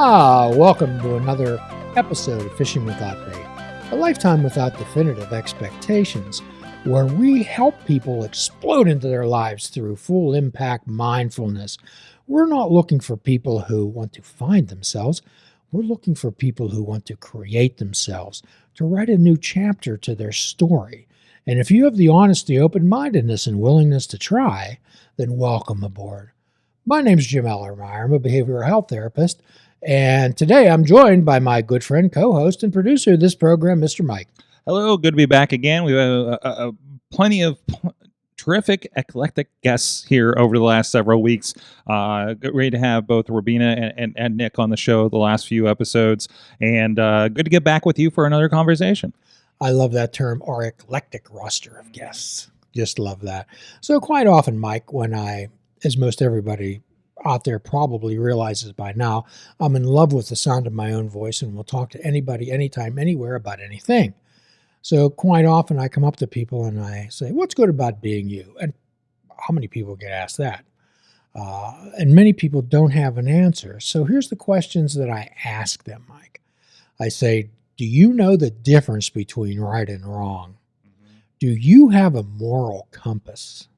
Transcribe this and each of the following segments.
Welcome to another episode of Fishing Without Bait, a lifetime without definitive expectations, where we help people explode into their lives through full impact mindfulness. We're not looking for people who want to find themselves. We're looking for people who want to create themselves, to write a new chapter to their story. And if you have the honesty, open-mindedness, and willingness to try, then welcome aboard. My name's Jim Ellermeyer. I'm a behavioral health therapist, and today I'm joined by my good friend, co-host, and producer of this program, Mr. Mike. Hello, good to be back again. We have plenty of terrific, eclectic guests here over the last several weeks. Ready to have both Robina and Nick on the show the last few episodes, and good to get back with you for another conversation. I love that term, our eclectic roster of guests. Just love that. So quite often, Mike, when as most everybody out there probably realizes by now, I'm in love with the sound of my own voice and will talk to anybody, anytime, anywhere about anything. So quite often I come up to people and I say, what's good about being you? And how many people get asked that? And many people don't have an answer. So here's the questions that I ask them, Mike. I say, do you know the difference between right and wrong? Mm-hmm. Do you have a moral compass?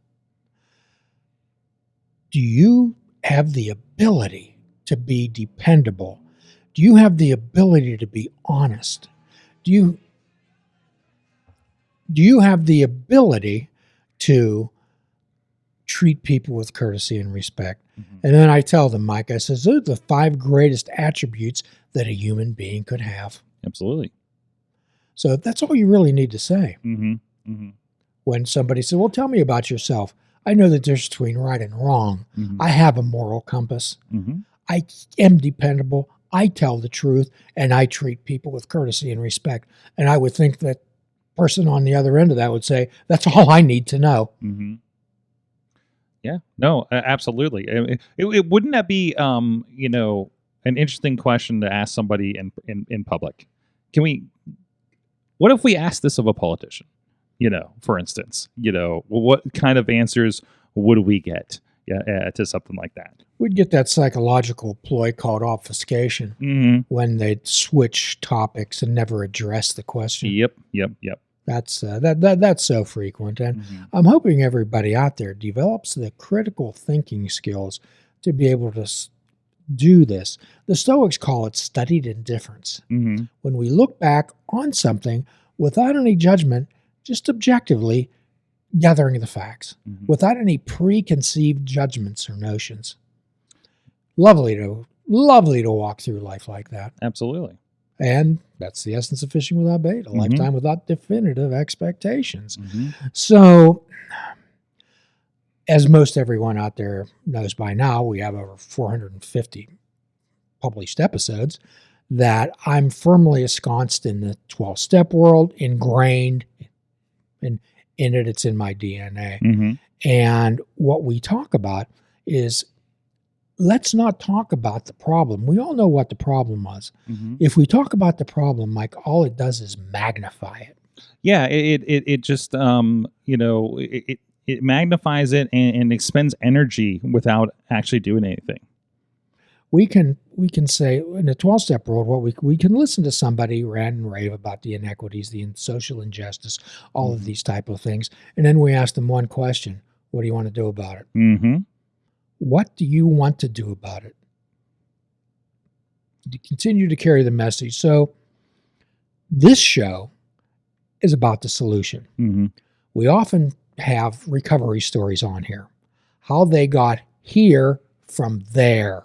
Do you have the ability to be dependable? Do you have the ability to be honest? Do you have the ability to treat people with courtesy and respect? Mm-hmm. And then I tell them, Mike, I says, those are the 5 greatest attributes that a human being could have. Absolutely. So that's all you really need to say. Mm-hmm. Mm-hmm. When somebody says, well, tell me about yourself. I know the difference between right and wrong. Mm-hmm. I have a moral compass. Mm-hmm. I am dependable. I tell the truth, and I treat people with courtesy and respect. And I would think that person on the other end of that would say, that's all I need to know. Mm-hmm. Yeah, no, absolutely. It wouldn't that be, an interesting question to ask somebody in public? What if we asked this of a politician? For instance, what kind of answers would we get to something like that? We'd get that psychological ploy called obfuscation, mm-hmm. when they'd switch topics and never address the question. Yep. That's so frequent, and mm-hmm. I'm hoping everybody out there develops the critical thinking skills to be able to do this. The Stoics call it studied indifference. Mm-hmm. When we look back on something without any judgment, just objectively gathering the facts, mm-hmm. without any preconceived judgments or notions. Lovely to walk through life like that. Absolutely. And that's the essence of fishing without bait, a mm-hmm. lifetime without definitive expectations. Mm-hmm. So, as most everyone out there knows by now, we have over 450 published episodes that I'm firmly ensconced in the 12-step world, ingrained in it. It's in my DNA. Mm-hmm. And what we talk about is, let's not talk about the problem. We all know what the problem was. Mm-hmm. If we talk about the problem, Mike, all it does is magnify it. Yeah, it just it magnifies it and expends energy without actually doing anything. We can say in the 12-step world, what we can listen to somebody rant and rave about the inequities, the social injustice, all mm-hmm. of these type of things, and then we ask them one question: what do you want to do about it? Mm-hmm. What do you want to do about it? To continue to carry the message. So this show is about the solution. Mm-hmm. We often have recovery stories on here, how they got here from there.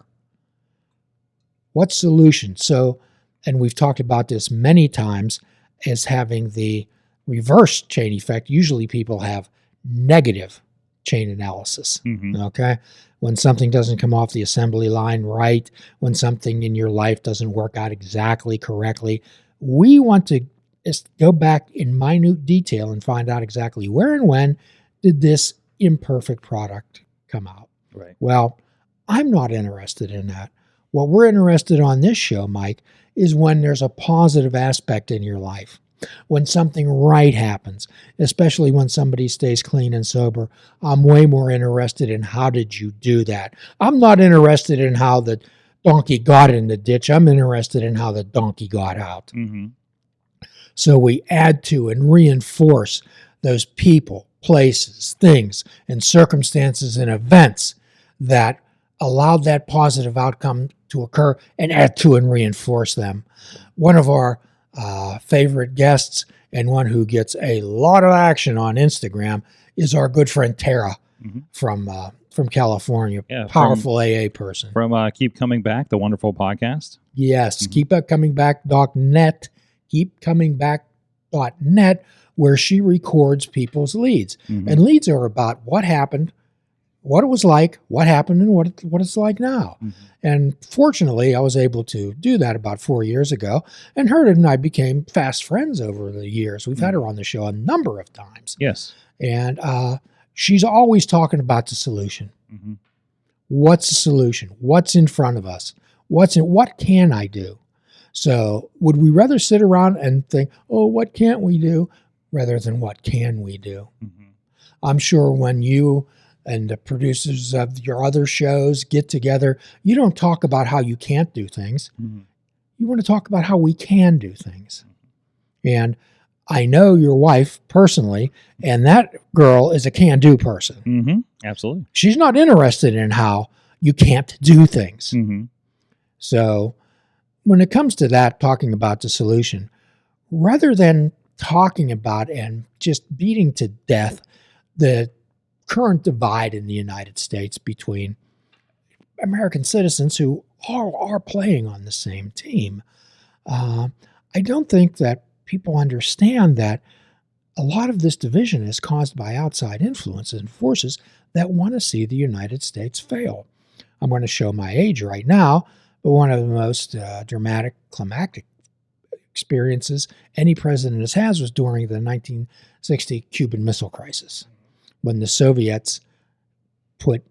What solution? So, and we've talked about this many times as having the reverse chain effect. Usually people have negative chain analysis. Mm-hmm. Okay. When something doesn't come off the assembly line right, when something in your life doesn't work out exactly correctly, we want to just go back in minute detail and find out exactly where and when did this imperfect product come out. Right. Well, I'm not interested in that. What we're interested on this show, Mike, is when there's a positive aspect in your life. When something right happens, especially when somebody stays clean and sober, I'm way more interested in how did you do that. I'm not interested in how the donkey got in the ditch. I'm interested in how the donkey got out. Mm-hmm. So we add to and reinforce those people, places, things, and circumstances and events that allowed that positive outcome to occur, and add to and reinforce them. One of our favorite guests, and one who gets a lot of action on Instagram, is our good friend Tara from California. Yeah, powerful AA person. From Keep Coming Back, the wonderful podcast. Yes, keepcomingback.net, keepcomingback.net, where she records people's leads. And leads are about what happened, what it was like, what happened, and what it's like now. And fortunately, I was able to do that about 4 years ago, and her and I became fast friends over the years. We've had her on the show a number of times. Yes. And she's always talking about the solution. What's the solution? What's in front of us? What can I do? So would we rather sit around and think, oh, what can't we do, rather than what can we do? I'm sure when you and the producers of your other shows get together, you don't talk about how you can't do things. You want to talk about how we can do things. And I know your wife personally, and that girl is a can-do person. Absolutely. She's not interested in how you can't do things. So when it comes to that, talking about the solution, rather than talking about and just beating to death the current divide in the United States between American citizens who are playing on the same team, I don't think that people understand that a lot of this division is caused by outside influences and forces that want to see the United States fail. I'm going to show my age right now, but one of the most dramatic, climactic experiences any president has had was during the 1960 Cuban Missile Crisis, when the Soviets put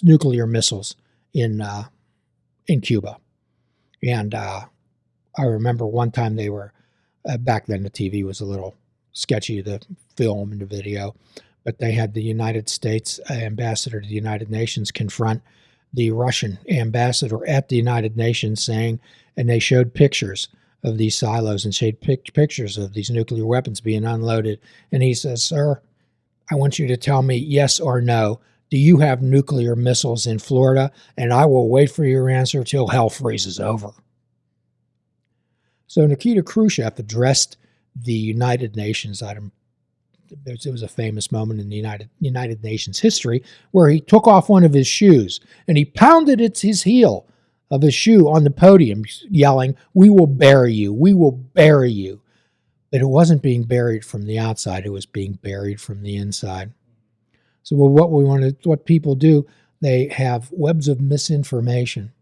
nuclear missiles in Cuba. And I remember one time they were, back then the TV was a little sketchy, the film and the video, but they had the United States ambassador to the United Nations confront the Russian ambassador at the United Nations, saying, and they showed pictures of these silos and showed pictures of these nuclear weapons being unloaded. And he says, sir, I want you to tell me yes or no. Do you have nuclear missiles in Florida? And I will wait for your answer till hell freezes over. So Nikita Khrushchev addressed the United Nations. It was a famous moment in the United Nations history where he took off one of his shoes and he pounded his heel of his shoe on the podium, yelling, "We will bury you. We will bury you." But it wasn't being buried from the outside. It was being buried from the inside. So what people do, they have webs of misinformation.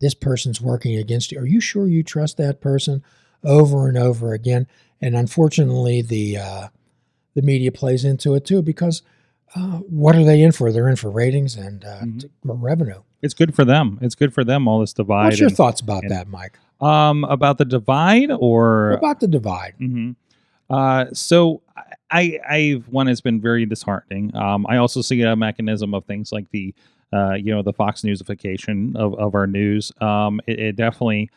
This person's working against you. Are you sure you trust that person? Over and over again. And unfortunately, the media plays into it too, because what are they in for? They're in for ratings and revenue. It's good for them. It's good for them, all this divide. What's your thoughts about that, Mike? About the divide, or about the divide? So one has been very disheartening. I also see a mechanism of things like the Fox Newsification of our news. It definitely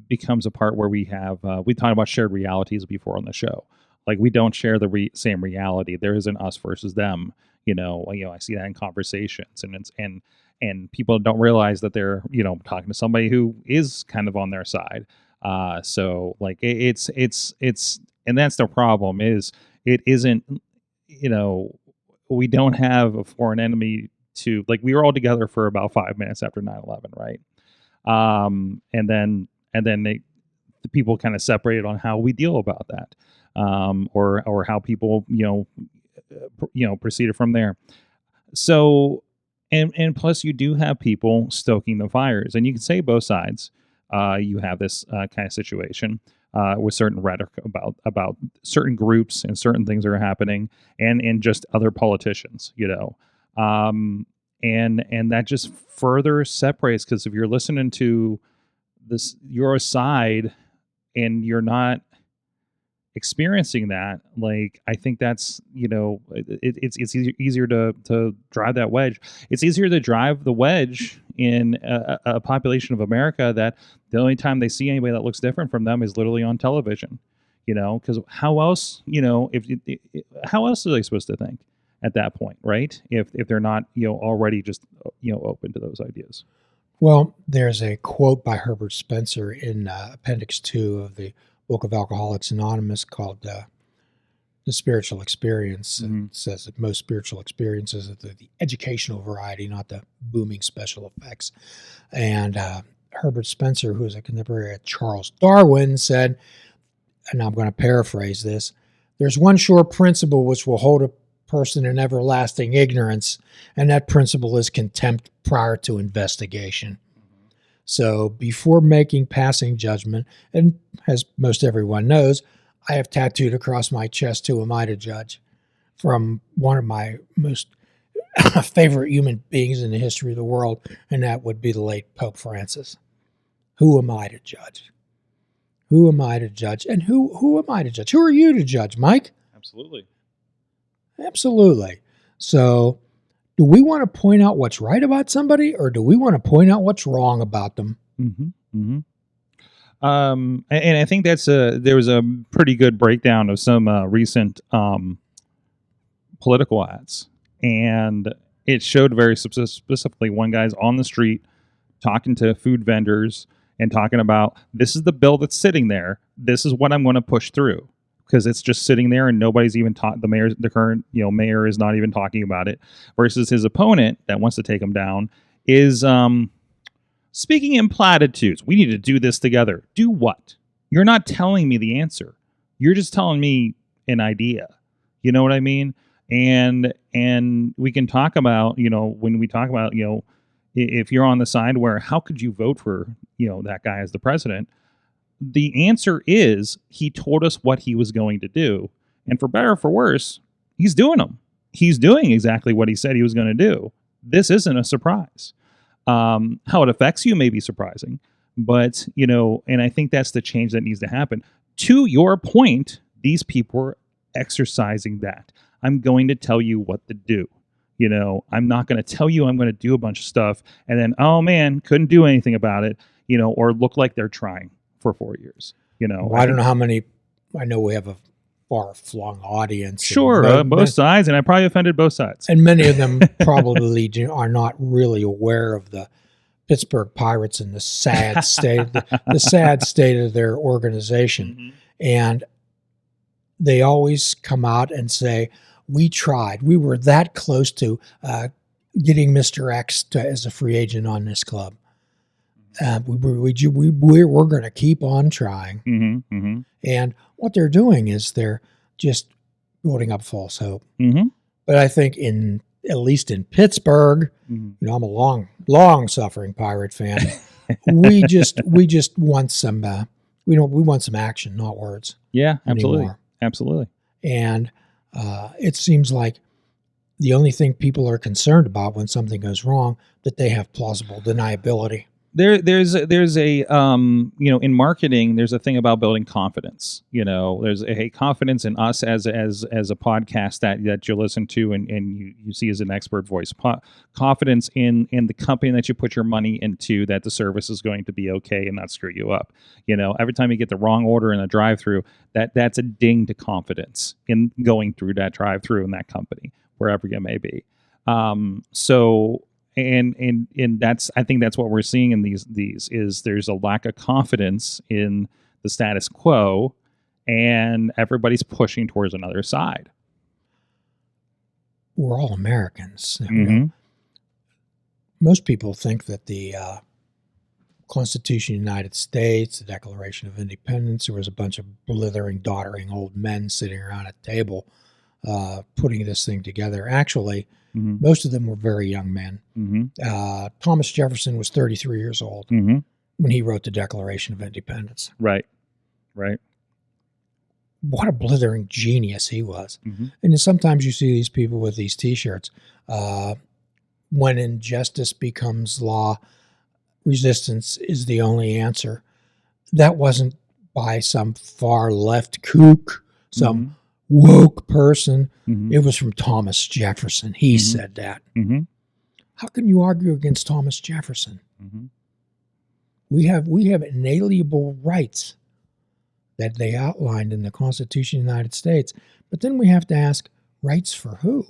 becomes a part where we talked about shared realities before on the show. Like, we don't share the same reality. There is an us versus them. I see that in conversations, and people don't realize that they're talking to somebody who is kind of on their side. So like it's and that's the problem, is it isn't, we don't have a foreign enemy to, like, we were all together for about 5 minutes after 9/11, right? And then the people kind of separated on how we deal about that, or how people proceeded from there. So and plus, you do have people stoking the fires, and you can say both sides. You have this kind of situation with certain rhetoric about certain groups and certain things that are happening, and just other politicians, and that just further separates, because if you're listening to your side and you're not experiencing that, like, I think that's, it's easier to drive that wedge. It's easier to drive the wedge in a population of America that the only time they see anybody that looks different from them is literally on television. Because how else, how else are they supposed to think at that point, right? If they're not, already just, open to those ideas. Well, there's a quote by Herbert Spencer in Appendix 2 of the Book of Alcoholics Anonymous called The Spiritual Experience. And it says that most spiritual experiences are the educational variety, not the booming special effects. And Herbert Spencer, who is a contemporary of Charles Darwin, said, and I'm going to paraphrase this, there's one sure principle which will hold a person in everlasting ignorance, and that principle is contempt prior to investigation. So before making passing judgment, and as most everyone knows, I have tattooed across my chest, who am I to judge, from one of my most favorite human beings in the history of the world, and that would be the late Pope Francis. Who am I to judge? Who am I to judge? And who am I to judge? Who are you to judge, Mike? Absolutely. Absolutely. So do we want to point out what's right about somebody, or do we want to point out what's wrong about them? And I think there was a pretty good breakdown of some recent political ads, and it showed very specifically one guy's on the street talking to food vendors and talking about, this is the bill that's sitting there. This is what I'm going to push through, because it's just sitting there and nobody's even the current mayor is not even talking about it, versus his opponent that wants to take him down is speaking in platitudes. We need to do this together. Do what? You're not telling me the answer. You're just telling me an idea. You know what I mean? And we can talk about, when we talk about, if you're on the side where, how could you vote for, that guy as the president? The answer is, he told us what he was going to do. And for better or for worse, he's doing them. He's doing exactly what he said he was going to do. This isn't a surprise. How it affects you may be surprising, but, and I think that's the change that needs to happen. To your point, these people are exercising that. I'm going to tell you what to do. I'm not going to tell you I'm going to do a bunch of stuff and then, oh man, couldn't do anything about it, or look like they're trying for 4 years. Well, I don't know how many, I know we have a far-flung audience. Sure, both sides, and I probably offended both sides. And many of them probably are not really aware of the Pittsburgh Pirates and the sad state, the sad state of their organization. And they always come out and say, we tried. We were that close to getting Mr. X as a free agent on this club. We're going to keep on trying. And what they're doing is they're just building up false hope. But I think at least in Pittsburgh, I'm a long suffering Pirate fan. we just want some, we want some action, not words. Yeah, absolutely. Anymore. Absolutely. And it seems like the only thing people are concerned about when something goes wrong, that they have plausible deniability. There's a in marketing, there's a thing about building confidence. There's a confidence in us as a podcast that you listen to and you see as an expert voice. Confidence in the company that you put your money into, that the service is going to be okay and not screw you up. Every time you get the wrong order in a drive-through, that's a ding to confidence in going through that drive-through in that company, wherever you may be. And that's, I think that's what we're seeing in these is there's a lack of confidence in the status quo, and everybody's pushing towards another side. We're all Americans. Most people think that the Constitution of the United States, the Declaration of Independence, there was a bunch of blithering, doddering old men sitting around a table putting this thing together. Actually, most of them were very young men. Thomas Jefferson was 33 years old when he wrote the Declaration of Independence. Right. What a blithering genius he was. And then sometimes you see these people with these T-shirts. When injustice becomes law, resistance is the only answer. That wasn't by some far left kook some woke person. Mm-hmm. It was from Thomas Jefferson. He said that. Mm-hmm. How can you argue against Thomas Jefferson? Mm-hmm. We have inalienable rights that they outlined in the Constitution of the United States. But then we have to ask, rights for who?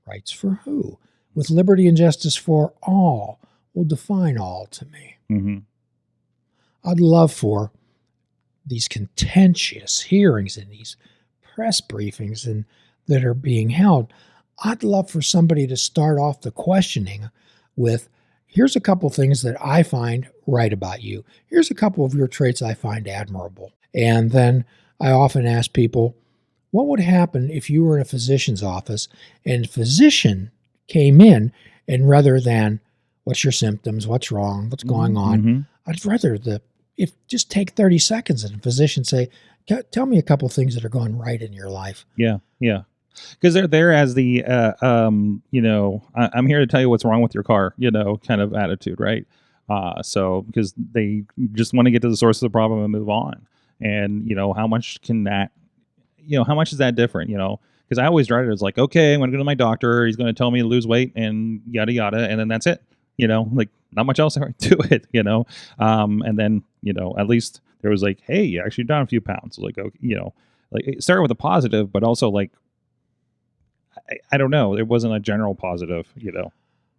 Rights for who? With liberty and justice for all will define all to me. Mm-hmm. I'd love for these contentious hearings and these press briefings that are being held, I'd love for somebody to start off the questioning with, here's a couple things that I find right about you. Here's a couple of your traits I find admirable. And then I often ask people, what would happen if you were in a physician's office and a physician came in and rather than, what's your symptoms, what's wrong, what's going on, I'd rather if just take 30 seconds and the physician say, tell me a couple things that are going right in your life. Yeah. Because they're there as the, I'm here to tell you what's wrong with your car, kind of attitude, right? So because they just want to get to the source of the problem and move on. And, how much can that, how much is that different, Because I always read it as like, okay, I'm going to go to my doctor. He's going to tell me to lose weight and yada, yada. And then that's it, like not much else to it, and then, at least there was like, hey, you actually down a few pounds. Like, like it started with a positive, but also like, I don't know. It wasn't a general positive, It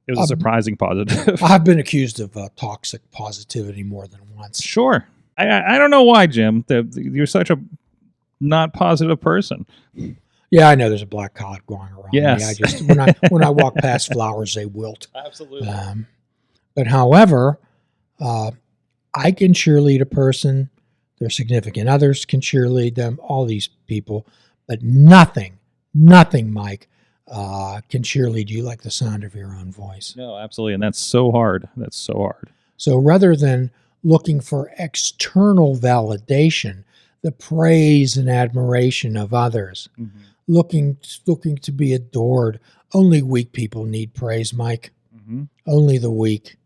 was a surprising positive. I've been accused of toxic positivity more than once. Sure. I don't know why, Jim. You're such a not positive person. Yeah, I know there's a black cloud going around yes. me. I just when I walk past flowers, they wilt. Absolutely. But however, I can cheerlead a person. Their significant others can cheerlead them. All these people, but nothing, Mike, can cheerlead you like the sound of your own voice. No, absolutely, and that's so hard. So rather than looking for external validation, the praise and admiration of others, looking to be adored. Only weak people need praise, Mike. Only the weak.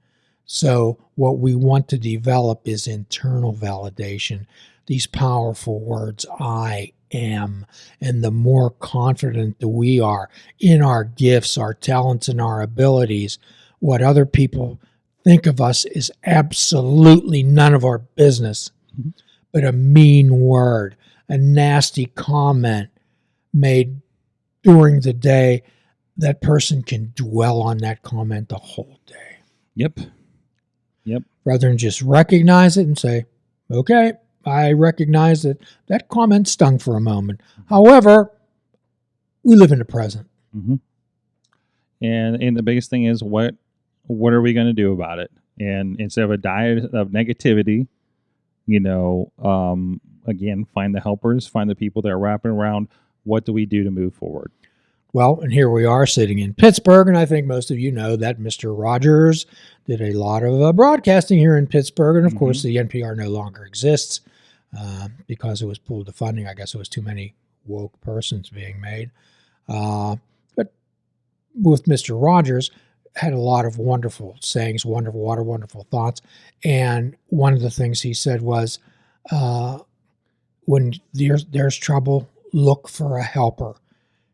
So what we want to develop is internal validation. These powerful words, I am. And the more confident that we are in our gifts, our talents, and our abilities, what other people think of us is absolutely none of our business. But a mean word, a nasty comment made during the day, that person can dwell on that comment the whole day. Yep. Rather than just recognize it and say, okay, I recognize that comment stung for a moment. However, we live in the present. And the biggest thing is what are we going to do about it? And instead of a diet of negativity, again, find the helpers, find the people that are wrapping around. What do we do to move forward? Well, and here we are sitting in Pittsburgh, and I think most of you know that Mr. Rogers did a lot of broadcasting here in Pittsburgh, and of course the NPR no longer exists because it was pulled to funding. I guess it was too many woke persons being made. But with Mr. Rogers, had a lot of wonderful sayings, wonderful thoughts, and one of the things he said was, when there's trouble, look for a helper.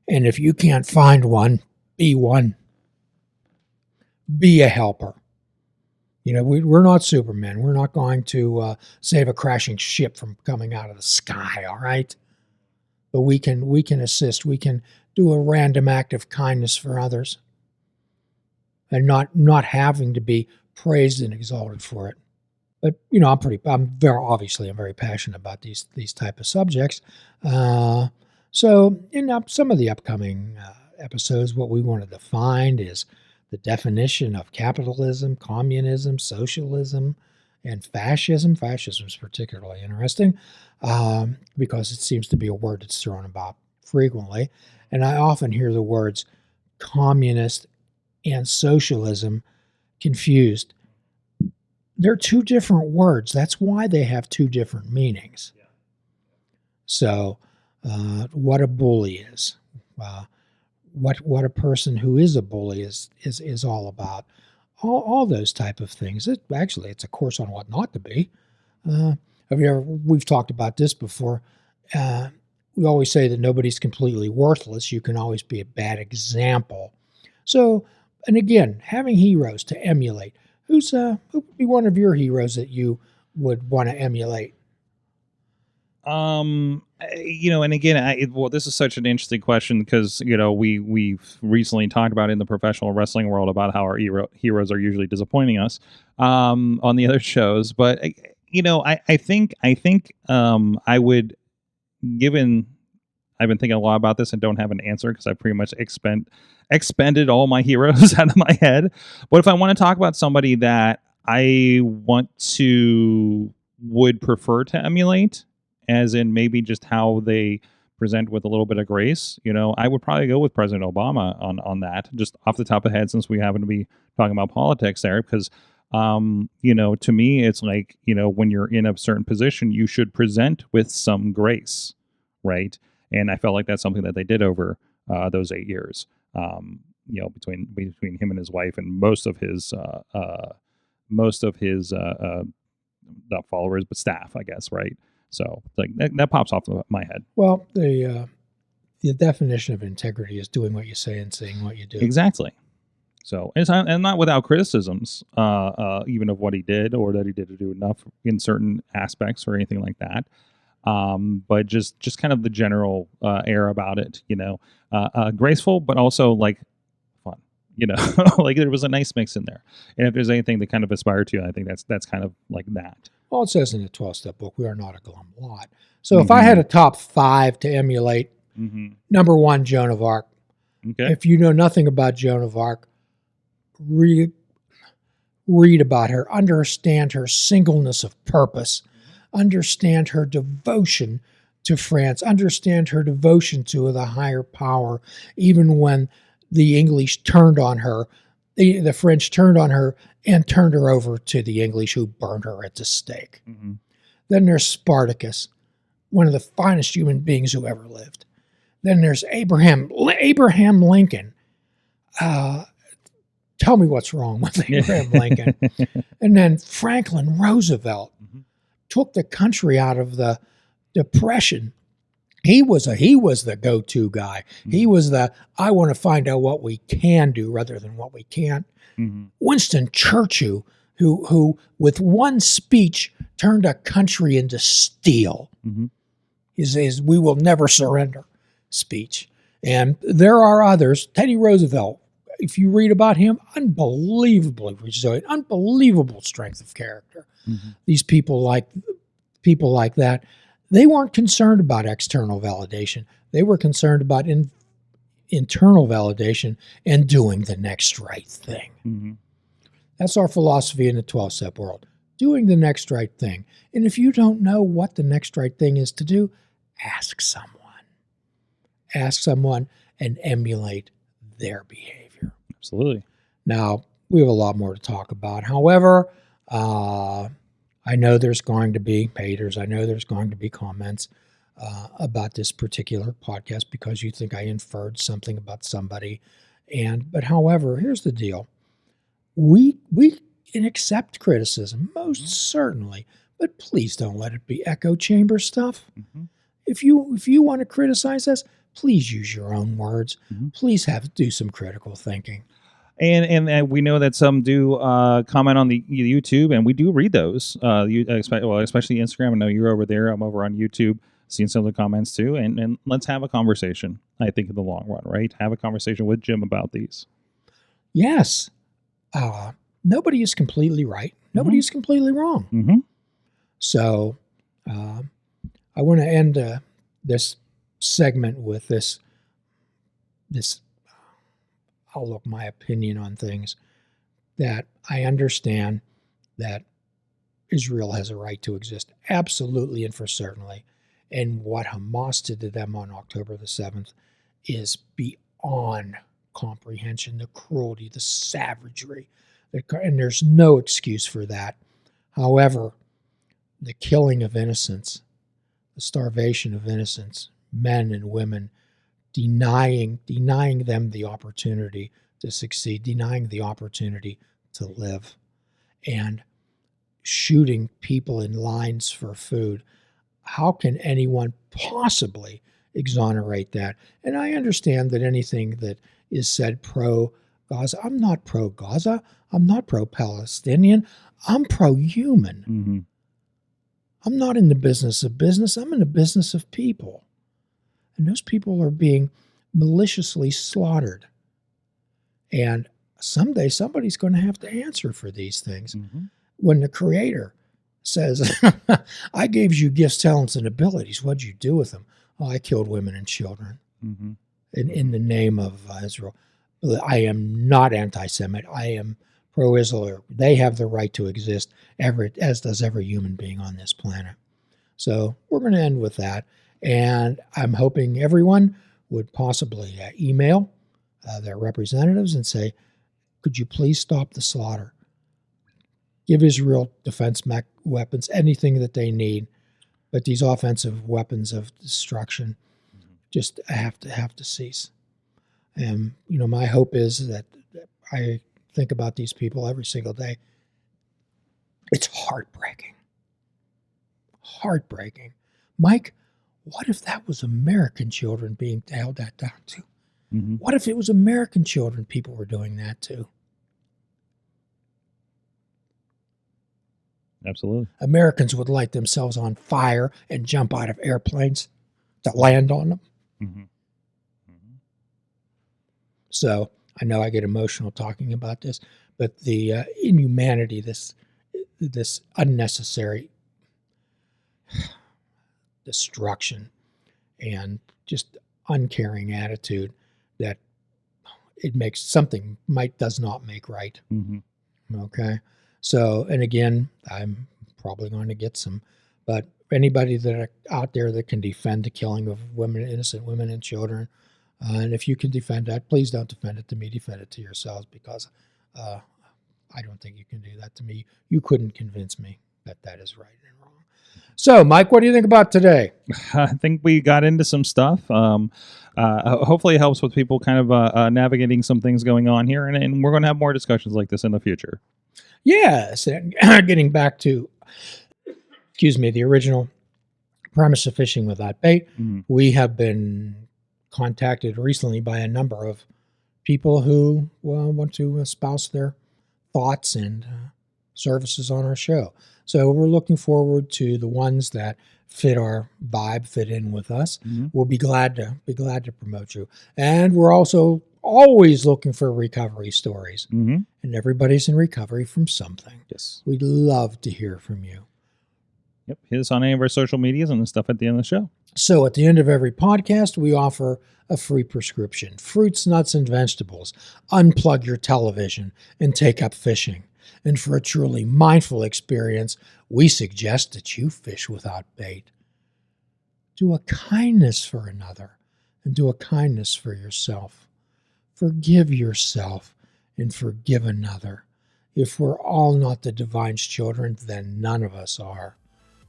And if you can't find one, be one. Be a helper. We're not Supermen. We're not going to save a crashing ship from coming out of the sky, all right? But we can assist. We can do a random act of kindness for others and not having to be praised and exalted for it. But, I'm very passionate about these type of subjects. So in some of the upcoming episodes, what we want to define is the definition of capitalism, communism, socialism, and fascism. Fascism is particularly interesting because it seems to be a word that's thrown about frequently. And I often hear the words communist and socialism confused. They're two different words. That's why they have two different meanings. So what a bully is, what a person who is a bully is all about, all those type of things. It's a course on what not to be. We've talked about this before. we always say that nobody's completely worthless. You can always be a bad example. So, and again, having heroes to emulate. Who would be one of your heroes that you would want to emulate? And again, this is such an interesting question because, we've recently talked about in the professional wrestling world about how our heroes are usually disappointing us, on the other shows. But, I think, I would, given I've been thinking a lot about this and don't have an answer because I pretty much expended all my heroes out of my head. But if I want to talk about somebody that I would prefer to emulate, as in maybe just how they present with a little bit of grace, I would probably go with President Obama on that, just off the top of the head, since we happen to be talking about politics there, because to me, it's like, when you're in a certain position, you should present with some grace, right? And I felt like that's something that they did over those 8 years, between him and his wife and most of his not followers, but staff, I guess, right? So like that pops off of my head. Well, the definition of integrity is doing what you say and saying what you do. Exactly. So, and not without criticisms, even of what he did or that he didn't do enough in certain aspects or anything like that. But just kind of the general air about it, graceful, but also like fun, like there was a nice mix in there. And if there's anything that kind of inspired you, I think that's kind of like that. Well, it says in the 12-step book, we are not a glum lot. So if I had a top 5 to emulate, number 1, Joan of Arc. Okay. If you know nothing about Joan of Arc, read about her, understand her singleness of purpose, understand her devotion to France, understand her devotion to the higher power, even when the English turned on her, the French turned on her and turned her over to the English, who burned her at the stake. Then there's Spartacus, one of the finest human beings who ever lived. Then there's Abraham Lincoln. Tell me what's wrong with Abraham Lincoln. And then Franklin Roosevelt took the country out of the Depression. He was the go-to guy. He was I want to find out what we can do rather than what we can't. Winston Churchill, who with one speech turned a country into steel. His "We will never surrender" speech. And there are others. Teddy Roosevelt, if you read about him, unbelievable strength of character. These people like that, they weren't concerned about external validation. They were concerned about internal validation and doing the next right thing. That's our philosophy in the 12-step world, doing the next right thing. And if you don't know what the next right thing is to do, ask someone. Ask someone and emulate their behavior. Absolutely. Now, we have a lot more to talk about. However, I know there's going to be haters. I know there's going to be comments about this particular podcast because you think I inferred something about somebody. But however, here's the deal. We can accept criticism, most certainly, but please don't let it be echo chamber stuff. If you want to criticize us, please use your own words. Please do some critical thinking. And we know that some do comment on the YouTube, and we do read those. Especially Instagram. I know you're over there. I'm over on YouTube, seeing some of the comments too. And let's have a conversation. I think in the long run, right? Have a conversation with Jim about these. Yes. Nobody is completely right. Nobody is completely wrong. So I want to end this segment with this outlook, my opinion on things, that I understand that Israel has a right to exist, absolutely and for certainly. And what Hamas did to them on October the 7th is beyond comprehension, the cruelty, the savagery, and there's no excuse for that. However, the killing of innocents, the starvation of innocents, men and women, denying them the opportunity to succeed, denying the opportunity to live, and shooting people in lines for food. How can anyone possibly exonerate that. And I understand that anything that is said pro-Gaza, I'm not pro-Gaza, I'm not pro-Palestinian, I'm pro-human. Mm-hmm. I'm not in the business of business, I'm in the business of people. And those people are being maliciously slaughtered. And someday somebody's going to have to answer for these things. Mm-hmm. When the Creator says, I gave you gifts, talents, and abilities, what'd you do with them? Oh, I killed women and children in the name of Israel. I am not anti-Semite. I am pro-Israel. They have the right to exist, as does every human being on this planet. So we're going to end with that. And I'm hoping everyone would possibly email their representatives and say, could you please stop the slaughter? Give Israel defense weapons, anything that they need. But these offensive weapons of destruction just have to cease. And, my hope is that I think about these people every single day. It's heartbreaking. Heartbreaking. Mike, what if that was American children being held that down to? Mm-hmm. What if it was American children people were doing that to? Absolutely. Americans would light themselves on fire and jump out of airplanes to land on them. Mm-hmm. Mm-hmm. So I know I get emotional talking about this, but the inhumanity, this unnecessary destruction and just uncaring attitude that it makes something does not make right. Mm-hmm. Okay. So, and again, I'm probably going to get some, but anybody that are out there that can defend the killing of innocent women and children, and if you can defend that, please don't defend it to me, defend it to yourselves, because I don't think you can do that to me. You couldn't convince me that is right and wrong. So, Mike, what do you think about today? I think we got into some stuff. Hopefully it helps with people kind of navigating some things going on here, and we're going to have more discussions like this in the future. Yes, and getting back to, the original premise of Fishing Without Bait, we have been contacted recently by a number of people who want to espouse their thoughts and services on our show. So we're looking forward to the ones that fit our vibe, fit in with us. Mm-hmm. We'll be glad to promote you. And we're also always looking for recovery stories. Mm-hmm. And everybody's in recovery from something. Yes. We'd love to hear from you. Yep. Hit us on any of our social medias and the stuff at the end of the show. So at the end of every podcast, we offer a free prescription. Fruits, nuts, and vegetables. Unplug your television and take up fishing. And for a truly mindful experience, we suggest that you fish without bait. Do a kindness for another and do a kindness for yourself. Forgive yourself and forgive another. If we're all not the divine's children, then none of us are.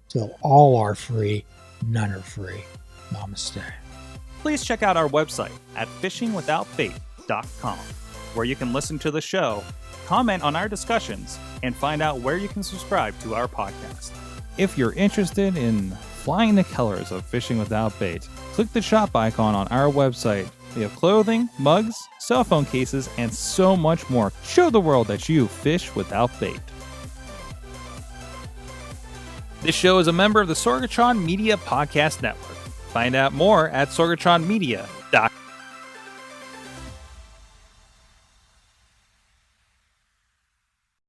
Till all are free, none are free. Namaste. Please check out our website at fishingwithoutbait.com, where you can listen to the show, comment on our discussions, and find out where you can subscribe to our podcast. If you're interested in flying the colors of Fishing Without Bait, click the shop icon on our website. We have clothing, mugs, cell phone cases, and so much more. Show the world that you fish without bait. This show is a member of the Sorgatron Media Podcast Network. Find out more at sorgatronmedia.com.